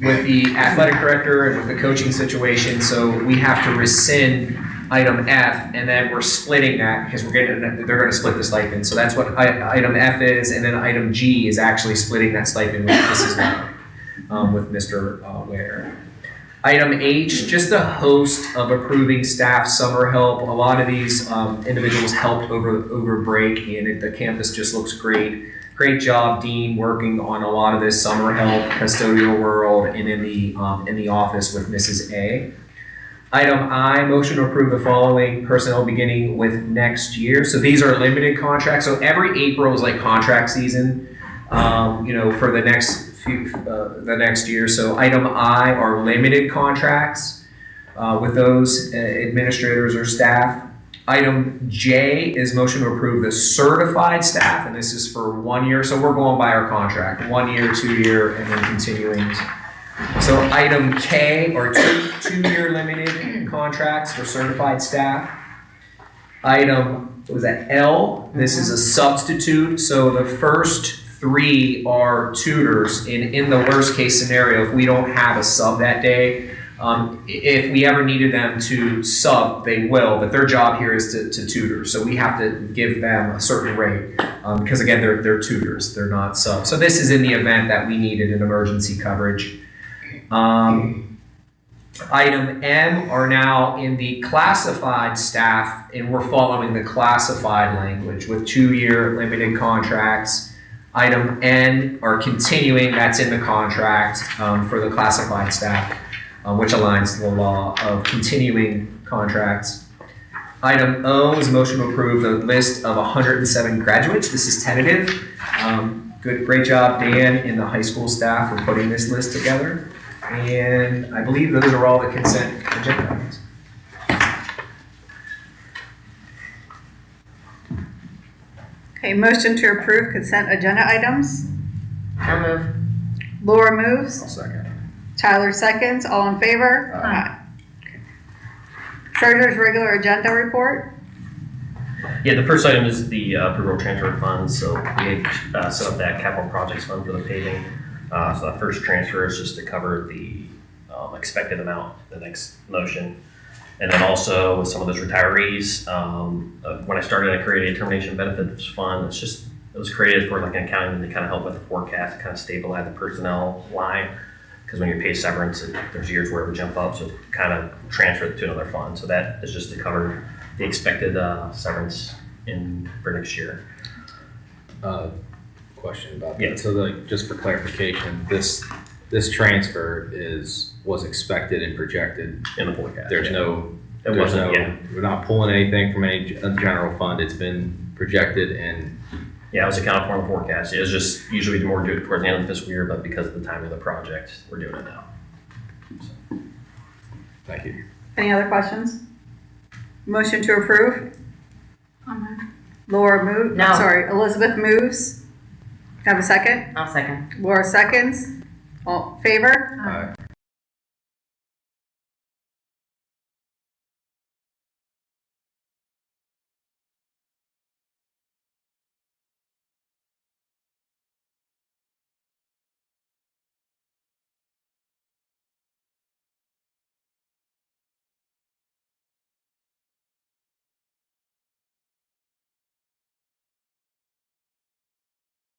with the athletic director and with the coaching situation, so we have to rescind item F, and then we're splitting that because they're going to split the stipend. So that's what item F is, and then item G is actually splitting that stipend with Mrs. Ware, with Mr. Ware. Item H, just a host of approving staff summer help. A lot of these individuals helped over break, and the campus just looks great. Great job, Dean, working on a lot of this summer help, custodial world, and in the office with Mrs. A. Item I, motion to approve the following personnel beginning with next year. So these are limited contracts. So every April is like contract season, for the next year. So item I are limited contracts with those administrators or staff. Item J is motion to approve the certified staff, and this is for 1 year. So we're going by our contract, 1 year, 2 year, and then continuing. So item K are two-year limited contracts for certified staff. Item, what was that, L? This is a substitute. So the first 3 are tutors. In the worst case scenario, if we don't have a sub that day, if we ever needed them to sub, they will, but their job here is to tutor. So we have to give them a certain rate because again, they're tutors, they're not subs. So this is in the event that we needed an emergency coverage. Item M are now in the classified staff, and we're following the classified language with 2-year limited contracts. Item N are continuing, that's in the contract for the classified staff, which aligns to the law of continuing contracts. Item O is a motion to approve the list of 107 graduates. This is tentative. Great job, Dan, and the high school staff for putting this list together. And I believe those are all the consent agenda items. Okay, motion to approve consent agenda items. I'll move. Laura moves. I'll second. Tyler seconds. All in favor? Aye. Okay. Treasurer's regular agenda report. Yeah, the first item is the approval transfer of funds. So we set up that capital projects fund for the paving. So that first transfer is just to cover the expected amount, the next motion. And then also with some of those retirees, when I started, I created a termination benefits fund. It was created for like an accounting to kind of help with the forecast, kind of stabilize the personnel line. Because when you pay severance, there's years where it would jump up, so kind of transfer it to another fund. So that is just to cover the expected severance for next year. Question about that. Yeah. So just for clarification, this transfer was expected and projected in the forecast. We're not pulling anything from any general fund. It's been projected and. Yeah, it was accounted for in the forecast. It was just usually more do it towards the end of the fiscal year, but because of the timing of the project, we're doing it now. So. Thank you. Any other questions? Motion to approve. Laura moves. No. Sorry, Elizabeth moves. Have a second? I'll second. Laura seconds. All in favor? Aye.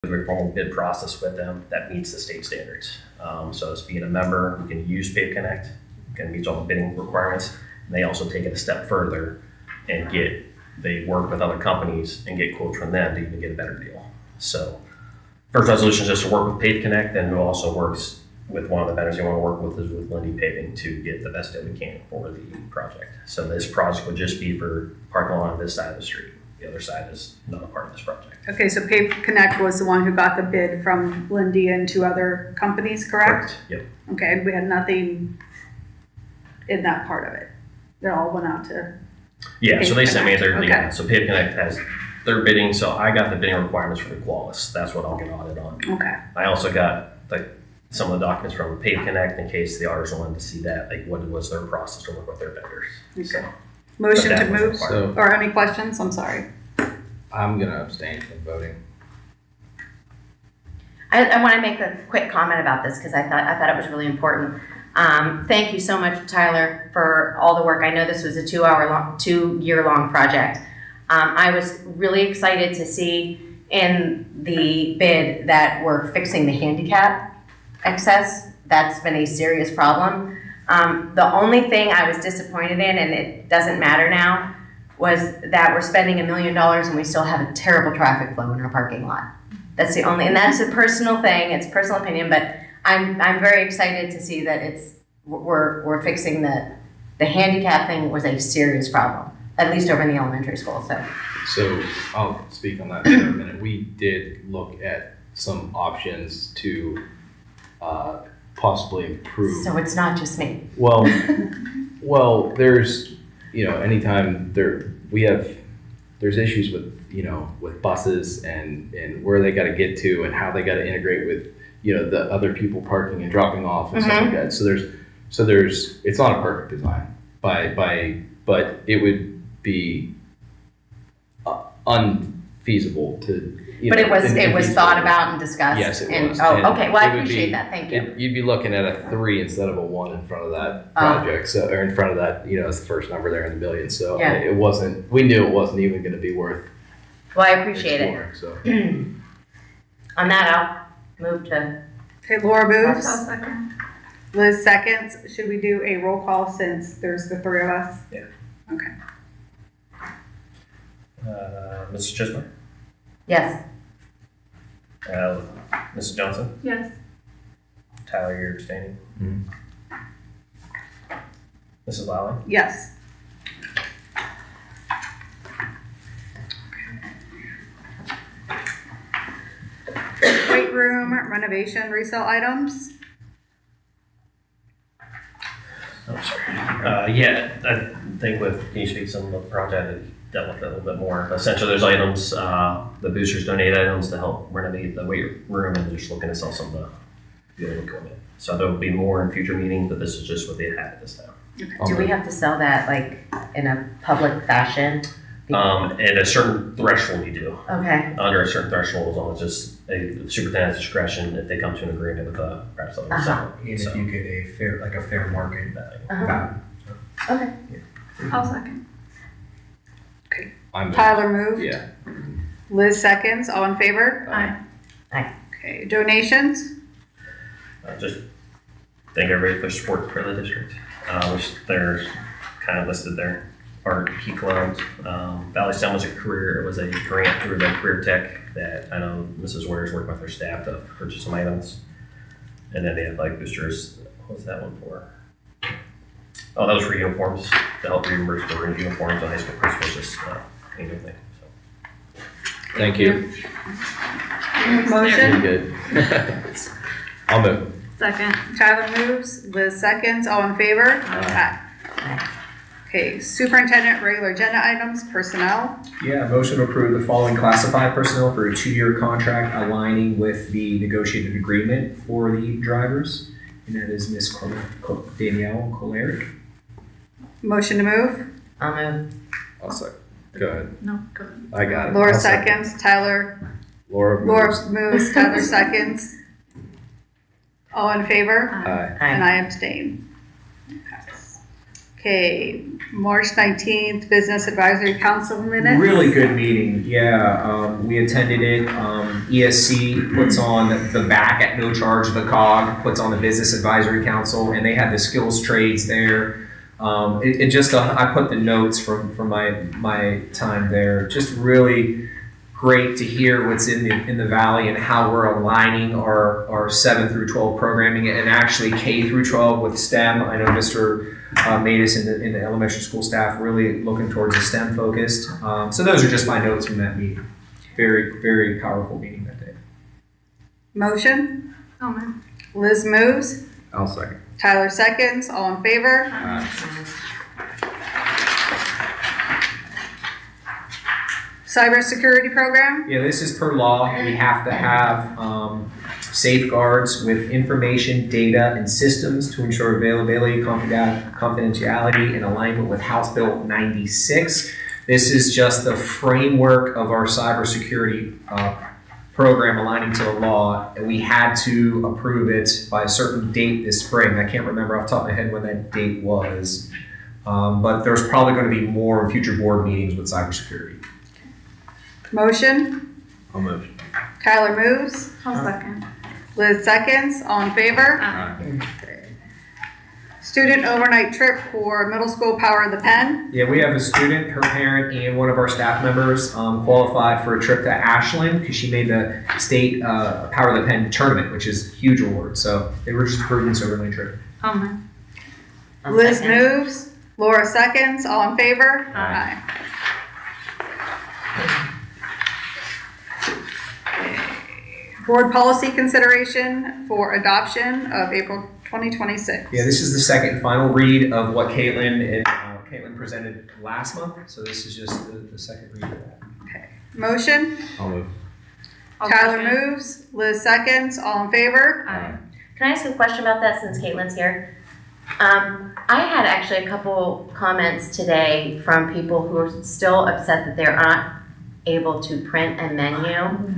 A formal bid process with them that meets the state standards. So as being a member, we can use Pave Connect, can meet all the bidding requirements. And they also take it a step further and they work with other companies and get quotes from them to even get a better deal. So first resolution is just to work with Pave Connect, and who also works with one of the vendors you want to work with is with Lindy Paving to get the best deal we can for the project. So this project would just be for parking lot on this side of the street. The other side is not a part of this project. Okay, so Pave Connect was the one who got the bid from Lindy and two other companies, correct? Yep. Okay, and we had nothing in that part of it. It all went out to, Yeah, so they sent me their, Okay. yeah, so Pave Connect has their bidding, so I got the bidding requirements for the Qualis. That's what I'll get audited on. okay. I also got like some of the documents from Pave Connect in case the auditors wanted to see that, like what was their process to work with their vendors. So, Motion but to that was move, required. or any questions? I'm sorry. I'm gonna abstain from voting. I want to make a quick comment about this because I thought it was really important. Thank you so much, Tyler, for all the work. I know this was a 2-year-long project. I was really excited to see in the bid that we're fixing the handicap excess. That's been a serious problem. The only thing I was disappointed in, and it doesn't matter now, was that we're spending $1 million and we still have a terrible traffic flow in our parking lot. That's the only, and that's a personal thing, it's personal opinion, but I'm very excited to see that we're fixing the handicap thing was a serious problem, at least over in the elementary school, so. So I'll speak on that for a minute. We did look at some options to possibly improve. So it's not just me. Well, there's, anytime there's issues with, with buses and where they got to get to and how they got to integrate with, the other people parking and dropping off and stuff like that. So there's, it's not a perfect design but it would be unfeasible to, But it was thought about and discussed. Yes, it and, was. Oh, And okay. Well, I it would appreciate be- that. Thank you. You'd be looking at a 3 instead of a 1 in front of that project. So, or in front of that, it's the first number there in the million. So Yeah. it wasn't. We knew it wasn't even going to be worth. Well, I appreciate exploring, So. it. On that, I'll move to. Okay, Laura moves. I'll second. Liz seconds. Should we do a roll call since there's the three of us? Yeah. Okay. Mrs. Chisholm, Yes. Mrs. Johnson, Yes. Tyler, you're abstaining. Mhm. Mrs. Lally, Yes. Weight room renovation resale items. oh, sorry. Yeah, I think can you speak some of the project that dealt with it a little bit more? Essentially, there's items, the boosters donate items to help renovate the weight room and just looking to sell some of the old equipment. So there will be more in future meetings, but this is just what they had at this time. Do we have to sell that like in a public fashion? At a certain threshold you do. Okay. Under a certain threshold, as long as just a superintendent's discretion if they come to an agreement with perhaps other seller. And if you get a fair market value. Okay. I'll second. I'm Tyler moved. Yeah. Liz seconds. All in favor? Aye. Aye. Okay. Donations. Just thank everybody for support for the district, which they're kind of listed there. Art Heat Clones, Valley Sun was a grant through the Career Tech that I know Mrs. Ware's working with her staff to purchase some items. And then they have like boosters, what was that one for? Oh, that was for uniforms, to help reimburse for uniforms on high school principals, just annual thing, so. Thank you. Motion. Good. I'll move. Second. Tyler moves. Liz seconds. All in favor? Aye. Okay. Superintendent regular agenda items. Personnel. Yeah, motion to approve the following classified personnel for a 2-year contract aligning with the negotiated agreement for the drivers. And that is Miss Danielle Kolaric. Motion to move. I'll move. I'll second. Go ahead. No, go ahead. I got it. Laura I'll second. seconds. Tyler. Laura Laura moves. Tyler seconds. All in favor? Aye. And I abstain. Okay, March 19th, Business Advisory Council minutes. Really good meeting, yeah. We attended it. ESC puts on the back at no charge, the COG puts on the Business Advisory Council, and they had the skills trades there. I put the notes from my time there. Just really great to hear what's in the valley and how we're aligning our 7 through 12 programming and actually K through 12 with STEM. I know Mr. Matus in the elementary school staff really looking towards a STEM focused. So those are just my notes from that meeting. Very, very powerful meeting that day. Motion? Oh, man. Liz moves. I'll second. Tyler seconds. All in favor? Cybersecurity program? Yeah, this is per law. We have to have safeguards with information, data, and systems to ensure availability, confidentiality, and alignment with House Bill 96. This is just the framework of our cybersecurity program aligning to the law, and we had to approve it by a certain date this spring. I can't remember off the top of my head when that date was, but there's probably going to be more in future board meetings with cybersecurity. Motion? I'll move. Tyler moves. I'll second. Liz seconds. All in favor? Student overnight trip for middle school Power of the Pen. Yeah, we have a student, her parent, and one of our staff members qualified for a trip to Ashland because she made the state Power of the Pen tournament, which is a huge award. So they were just approving this overnight trip. Oh, man. Liz moves. Laura seconds. All in favor? Aye. Board policy consideration for adoption of April 2026. Yeah, this is the second and final read of what Caitlin presented last month. So this is just the second read of that. Okay. Motion? I'll move. Tyler moves. Liz seconds. All in favor? Can I ask a question about that since Caitlin's here? I had actually a couple comments today from people who are still upset that they're not able to print a menu.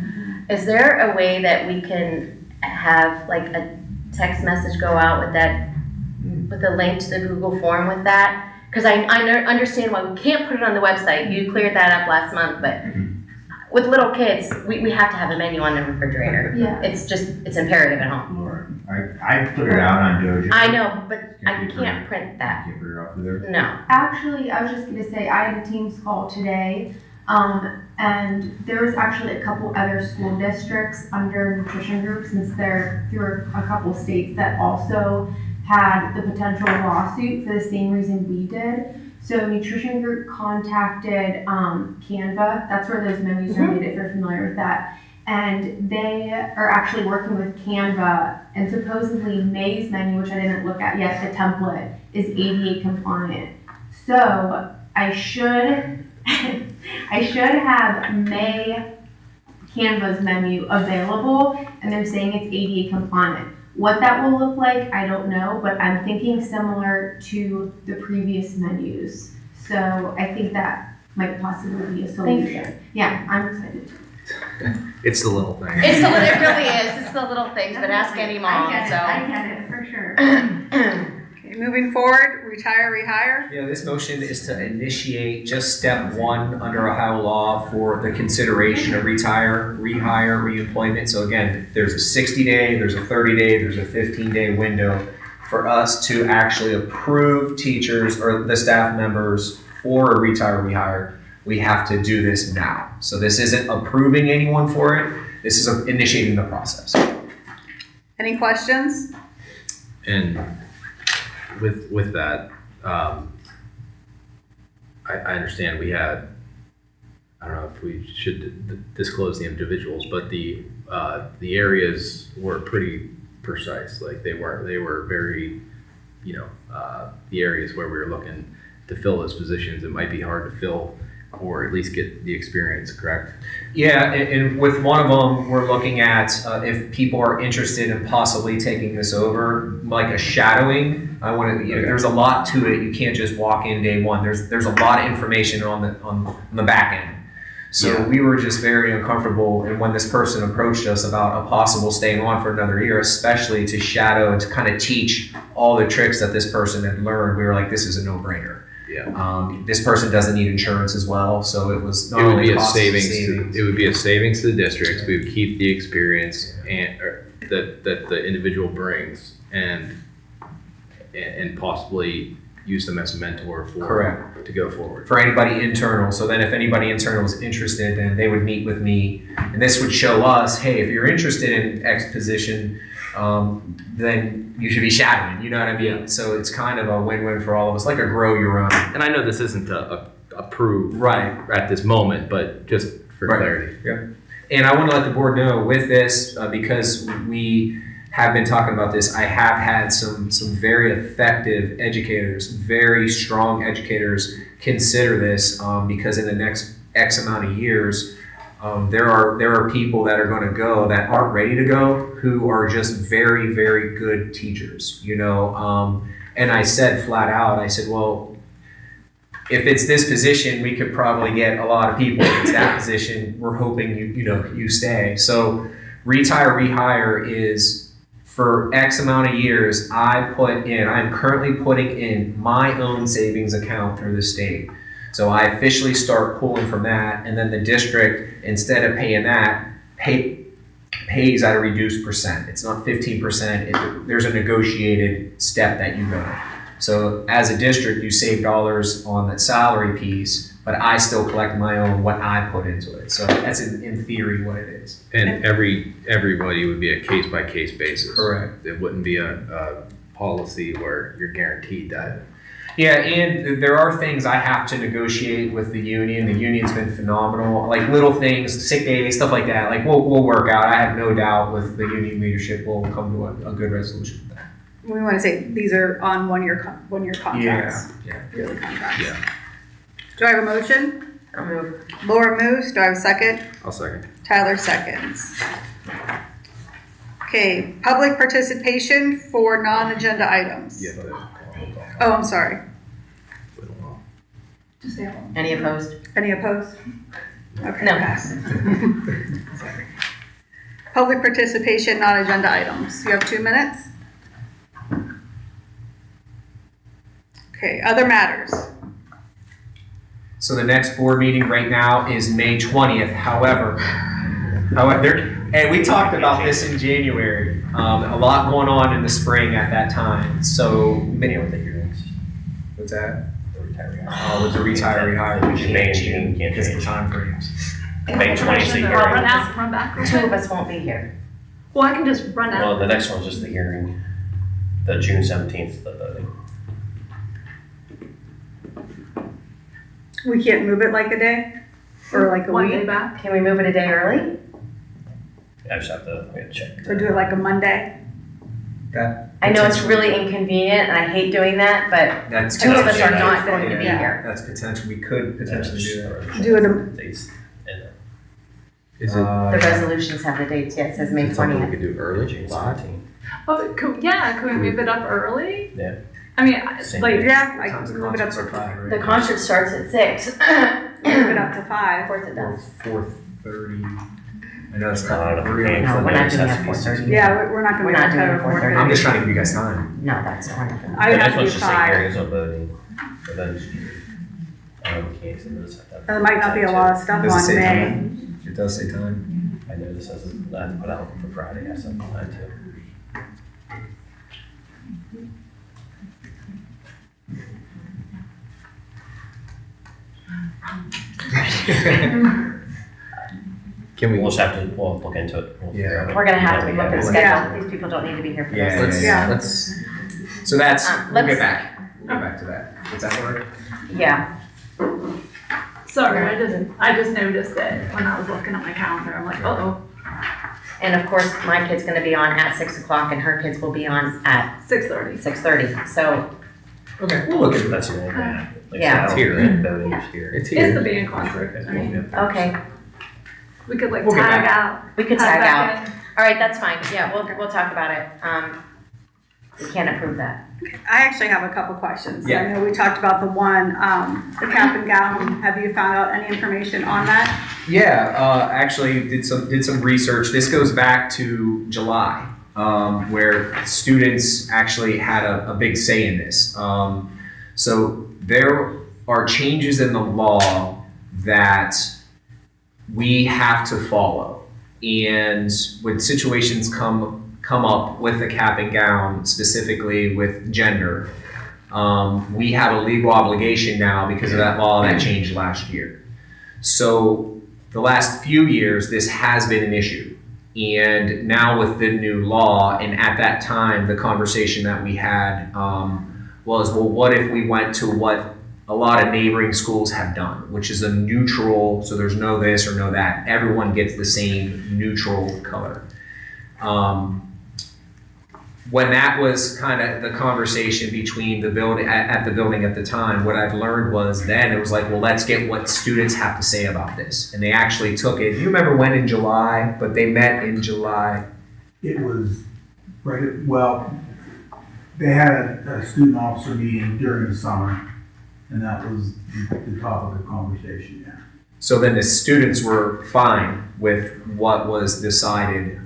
Is there a way that we can have like a text message go out with that, with a link to the Google form with that? Because I understand why we can't put it on the website. You cleared that up last month, but with little kids, we have to have a menu on the refrigerator. Yeah. It's imperative at home. I put it out on Dojo. I know, but I can't print that. Can't put it off of there. No. Actually, I was just gonna say, I had a Teams call today, and there was actually a couple other school districts under nutrition groups, since they're through a couple states that also had the potential lawsuit for the same reason we did. So nutrition group contacted Canva, that's where those menus are made if you're familiar with that. And they are actually working with Canva, and supposedly May's menu, which I didn't look at yet, the template, is ADA compliant. So I should have May Canva's menu available, and they're saying it's ADA compliant. What that will look like, I don't know, but I'm thinking similar to the previous menus. So I think that might possibly be a solution. Yeah, I'm excited. It's the little thing. It really is. It's the little things, but ask any mom. I get it, for sure. Okay, moving forward, retire, rehire. Yeah, this motion is to initiate just step 1 under Ohio law for the consideration of retire, rehire, reemployment. So again, there's a 60-day, there's a 30-day, there's a 15-day window for us to actually approve teachers or the staff members for a retire, rehire. We have to do this now. So this isn't approving anyone for it. This is initiating the process. Any questions? And with that, I understand we had, I don't know if we should disclose the individuals, but the areas were pretty precise. Like they were very, the areas where we were looking to fill those positions, it might be hard to fill or at least get the experience, correct? Yeah, and with one of them, we're looking at if people are interested in possibly taking this over, like a shadowing. There's a lot to it. You can't just walk in day one. There's a lot of information on the back end. So we were just very uncomfortable, and when this person approached us about a possible staying on for another year, especially to shadow and to kind of teach all the tricks that this person had learned, we were like, this is a no-brainer. Yeah. This person doesn't need insurance as well, so it was not It would only be a cost savings. savings. It would be a savings to the districts. We would keep the experience that the individual brings, and possibly use them as a mentor for Correct. to go forward. For anybody internal. So then if anybody internal is interested, then they would meet with me. And this would show us, hey, if you're interested in X position, then you should be shadowing. You know what I mean? So it's kind of a win-win for all of us, like a grow your own. And I know this isn't approved Right. at this moment, but just for Right. clarity. Yeah. And I want to let the board know with this, because we have been talking about this, I have had some very effective educators, very strong educators consider this, because in the next X amount of years, there are people that are going to go that aren't ready to go, who are just very, very good teachers, you know. And I said flat out, I said, well, if it's this position, we could probably get a lot of people. If it's that position, we're hoping you stay. So retire, rehire is for X amount of years. I'm currently putting in my own savings account through the state. So I officially start pulling from that, and then the district, instead of paying that, pays at a reduced percent. It's not 15%. There's a negotiated step that you go. So as a district, you save dollars on that salary piece, but I still collect my own what I put into it. So that's in theory what it is. And everybody would be a case by case basis. Correct. It wouldn't be a policy where you're guaranteed that. Yeah, and there are things I have to negotiate with the union. The union's been phenomenal. Like little things, sick days, stuff like that. Like we'll work out. I have no doubt with the union leadership, we'll come to a good resolution with that. We want to say these are on one-year contracts. Yeah. Yearly contracts. Yeah. Do I have a motion? I'll move. Laura moves. Do I have a second? I'll second. Tyler seconds. Okay, public participation for non-agenda items. Oh, I'm sorry. Any opposed? Any opposed? Okay, No. pass. Sorry. Public participation, non-agenda items. You have 2 minutes. Okay, other matters. So the next board meeting right now is May 20th. However, and we talked about this in January. A lot going on in the spring at that time. So many of the hearings. What's that? The retiree. Oh, with the retiree hire, we May and can't June change can't because of change. time frames. May 20th, the I'll run hearing. out, run back real Two quick. of us won't be here. Well, I can just run out. Well, the next one's just the hearing. The June 17th, the voting. We can't move it like a day or like a One day week back. Can we move it a day early? I just have to check. or do it like a Monday. I know it's really inconvenient and I hate doing that, but That's two of us are potential. not going to be Yeah, here. That's potential. We could potentially do that. Do it Dates in there. Is it The resolutions have the dates yet, it says May something we 20th. could do early? June Live? 17th. Oh, can we move it up early? Yeah. I mean, Same like, Yeah, I Sometimes can the move it up concerts are 5, right? The concert starts at 6. move it up to Of 5. course it Or does. 4:30. I know it's No, not. no, We're gonna- no, No, we're not It has doing to it be at 4:30. Yeah, we're not We're gonna not be doing at it 4:30. 4:30. I'm just trying to give you guys time. No, that's wonderful. I would The have next to one's do just the 5. hearings on voting. But then, okay, so this have to- There might not be a lot of stuff Does it on say May. time? It does say time. I know this has I have to put out for Friday, I have something on too. Can we? We'll just have to, we'll look into it. We'll figure out We're gonna have to look at the Yeah. schedule. These people don't need to be here for Yeah. this. Let's So that's, we'll let's- get back. We'll get back to that. Does that work? Yeah. sorry, I just noticed it when I was looking at my calendar. I'm like, uh-oh, And of course, my kid's gonna be on at 6 o'clock and her kids will be on at 6:30. 6:30. So, Okay, we'll look into That's that. the only thing. Like, Yeah. I don't It's here, think Voting is here. It's It's here. the band concert. I mean, okay, we could like We'll get tag back. out. we could tag back out. in. All right, that's fine. Yeah, we'll talk about it. We can't approve that. I actually have a couple questions. Yeah. I know we talked about the one, the cap and gown. Have you found out any information on that? Yeah, actually did some research. This goes back to July, where students actually had a big say in this. So there are changes in the law that we have to follow. And when situations come up with the cap and gown, specifically with gender, we have a legal obligation now because of that law that changed last year. So the last few years, this has been an issue. And now with the new law, and at that time, the conversation that we had was, well, what if we went to what a lot of neighboring schools have done, which is a neutral, so there's no this or no that. Everyone gets the same neutral color. When that was kind of the conversation between the building, at the building at the time, what I've learned was then it was like, well, let's get what students have to say about this. And they actually took it. You remember when in July, but they met in July. It was right, well, they had a student officer meeting during the summer, and that was the topic of conversation, yeah. So then the students were fine with what was decided,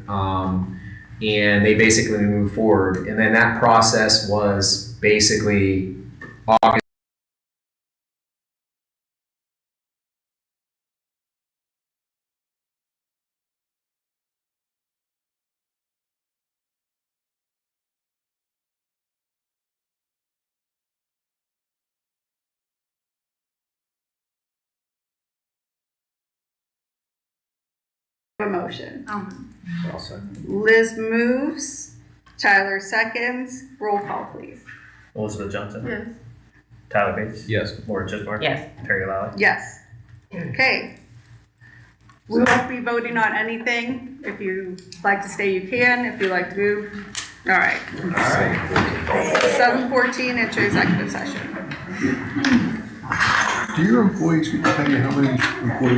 and they basically moved forward. And then that process was basically August. A motion. Liz moves, Tyler seconds, roll call please. Elizabeth Johnson. Yes. Tyler Bates. Yes. Laura Chismark. Yes. Terry Lally. Yes. Okay. We won't be voting on anything. If you like to stay, you can. If you like to move. All right. 7:14 into executive session. Do your employees get to tell you how many employees